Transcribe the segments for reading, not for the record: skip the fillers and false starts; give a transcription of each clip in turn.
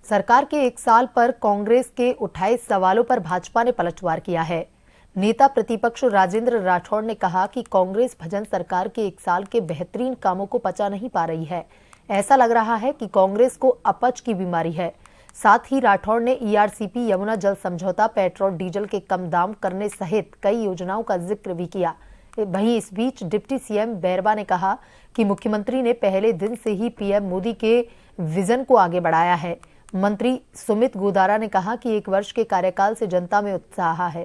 सरकार के एक साल पर कांग्रेस के उठाए सवालों पर भाजपा ने पलटवार किया है। नेता प्रतिपक्ष राजेंद्र राठौड़ ने कहा कि कांग्रेस भजन सरकार के एक साल के बेहतरीन कामों को पचा नहीं पा रही है। ऐसा लग रहा है कि कांग्रेस को अपच की बीमारी है। साथ ही राठौड़ ने ईआरसीपी, यमुना जल समझौता, पेट्रोल डीजल के कम दाम करने सहित कई योजनाओं का जिक्र भी किया। वहीं इस बीच डिप्टी सीएम बैरवा ने कहा कि मुख्यमंत्री ने पहले दिन से ही पीएम मोदी के विजन को आगे बढ़ाया है। मंत्री सुमित गोदारा ने कहा कि 1 वर्ष के कार्यकाल से जनता में उत्साह है।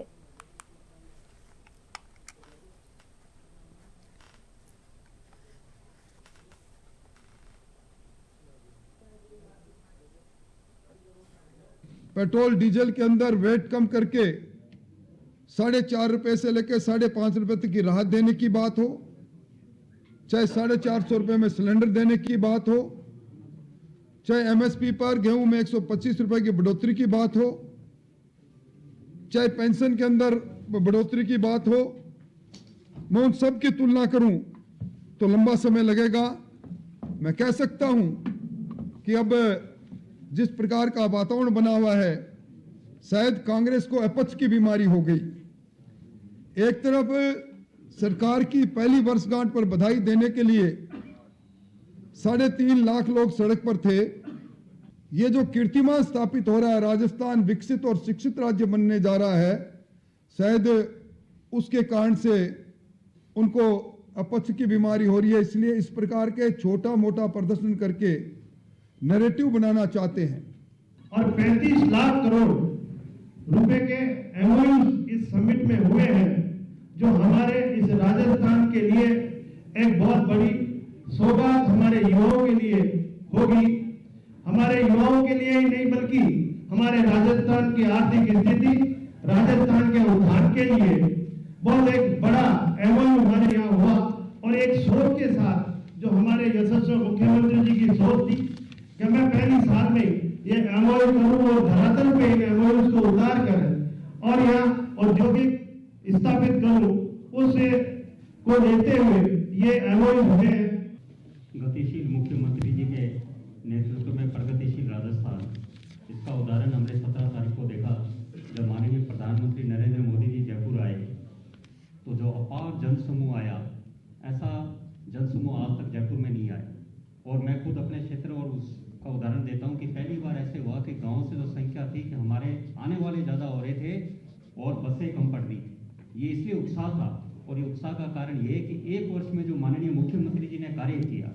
पेट्रोल डीजल के अंदर वेट कम करके 4.5 रुपए से लेकर 5.5 रुपए तक की राहत देने की बात हो, चाहे 450 रुपए में सिलेंडर देने की बात हो, चाहे एमएसपी पर गेहूं में 125 रुपए की बढ़ोतरी की बात हो, चाहे पेंशन के अंदर बढ़ोतरी की बात हो, मैं उन सब की तुलना करूं तो लंबा समय लगेगा। मैं कह सकता हूं कि अब जिस प्रकार का वातावरण बना हुआ है, शायद कांग्रेस को अपच की बीमारी हो गई। एक तरफ सरकार की पहली वर्षगांठ पर बधाई देने के लिए 3.5 लाख लोग सड़क पर थे। ये जो कीर्तिमान स्थापित हो रहा है, राजस्थान विकसित और शिक्षित राज्य बनने जा रहा है, शायद उसके कारण से उनको अपच की बीमारी हो रही है। इसलिए इस प्रकार के छोटा मोटा प्रदर्शन करके नैरेटिव बनाना चाहते हैं। और 35 लाख करोड़ रुपए के एमओयू इस समिट में हुए हैं, जो हमारे इस राजस्थान के लिए एक बहुत बड़ी सौगात हमारे युवाओं के लिए होगी। हमारे युवाओं के लिए ही नहीं, बल्कि हमारे राजस्थान की आर्थिक स्थिति, राजस्थान के उत्थान के लिए बहुत एक बड़ा एमओयू हमारे यहाँ हुआ। और एक सोच के साथ जो हमारे यशस्वी मुख्यमंत्री जी की सोच थी कि मैं पहली साल में ये एमओयू करूं और धरातल पे इन एमओयू को उतार कर और यहाँ औद्योगिक स्थापित करूं, उसे को लेते हुए ये एमओयू है। गतिशील मुख्यमंत्री जी के नेतृत्व में प्रगतिशील राजस्थान, इसका उदाहरण हमने 17 तारीख को देखा जब माननीय प्रधानमंत्री नरेंद्र मोदी जी जयपुर आए, तो जो अपार जनसमूह आया, ऐसा जनसमूह आज तक जयपुर में नहीं आया। और मैं खुद अपने क्षेत्र और उसका उदाहरण देता हूं कि पहली बार ऐसे हुआ कि गांव से जो संख्या थी कि हमारे आने वाले ज़्यादा हो रहे थे और बसें कम पड़ रही थी। ये इसलिए उत्साह था, और ये उत्साह का कारण ये कि 1 वर्ष में जो माननीय मुख्यमंत्री जी ने कार्य किया,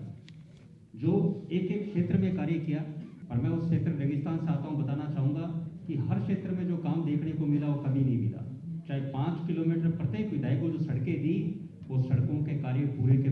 जो एक एक क्षेत्र में कार्य किया, और मैं उस क्षेत्र रेगिस्तान से आता हूँ, बताना चाहूँगा कि हर क्षेत्र में जो काम देखने को मिला वो कभी नहीं मिला। चाहे 5 किलोमीटर प्रत्येक विधायक को जो सड़कें दी, वो सड़कों के कार्य पूरे के